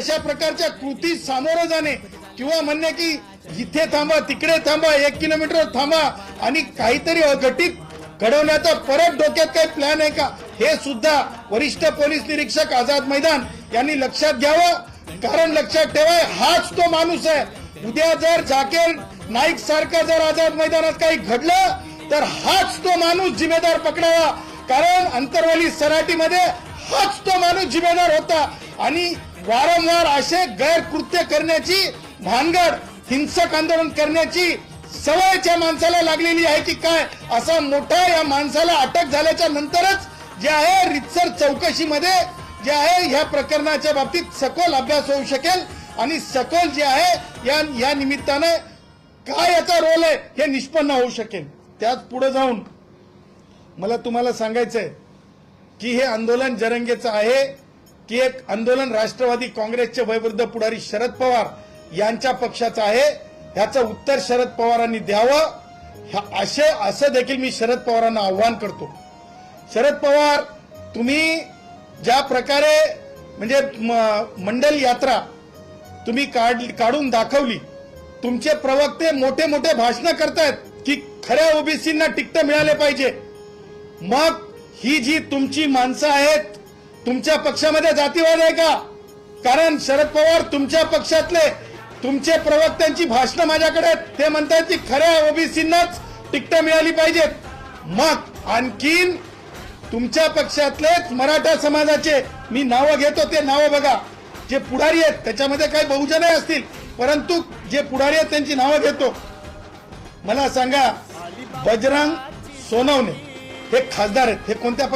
अशा प्रकारच्या कृती सामोरं जाणे किंवा म्हणणे की इथे थांबा तिकडे थांबा 1 किलोमीटर थांबा आणि काहीतरी अघटित घडवण्याचा परत डोक्यात काही प्लॅन आहे का हे सुद्धा वरिष्ठ पोलीस निरीक्षक आझाद मैदान यांनी लक्षात घ्यावं। कारण लक्षात ठेवा हाच तो माणूस आहे। उद्या जर जाकीर नाईक सारखं जर आझाद मैदानात काही घडलं तर हाच तो माणूस जिम्मेदार पकडावा। कारण अंतरवाली सराटीमध्ये हाच तो माणूस जिम्मेदार होता आणि वारंवार असे गैरकृत्य करण्याची भानगड हिंसक आंदोलन करण्याची सवयच्या माणसाला लागलेली आहे की काय असा मोठा या माणसाला अटक झाल्याच्या नंतरच जे आहे रितसर चौकशीमध्ये जे आहे ह्या प्रकरणाच्या बाबतीत सखोल अभ्यास होऊ शकेल आणि सखोल जे आहे या निमित्ताने काय याचा रोल आहे हे निष्पन्न होऊ शकेल। त्याच पुढे जाऊन मला तुम्हाला सांगायचंय की हे आंदोलन जरंगेचं आहे की एक आंदोलन राष्ट्रवादी काँग्रेसचे वयोवृद्ध पुढारी शरद पवार यांच्या पक्षाचं आहे। ह्याचं उत्तर शरद पवारांनी द्यावं असं देखील मी शरद पवारांना आव्हान करतो। शरद पवार तुम्ही ज्या प्रकारे म्हणजे मंडल यात्रा तुम्ही काढून दाखवली, तुमचे प्रवक्ते मोठे मोठे भाषण करतायत की खऱ्या ओबीसींना तिकीट मिळाले पाहिजे। मग ही जी तुमची माणसं आहेत तुमच्या पक्षामध्ये जातीवाद आहे का? कारण शरद पवार तुमच्या पक्षातले तुमचे प्रवक्त्यांची भाषणं माझ्याकडे आहेत, ते म्हणतात की खऱ्या ओबीसींनाच तिकीट मिळाली पाहिजेत। मग आणखीन तुमच्या पक्षातलेच मराठा समाजाचे मी नावं घेतो, ते नावं बघा जे पुढारी आहेत त्याच्यामध्ये काही बहुजन असतील परंतु जे पुढारी आहेत त्यांची नावं घेतो। मला सांगा बजरंग सोनवणे हे खासदार आहेत, हे कोणत्या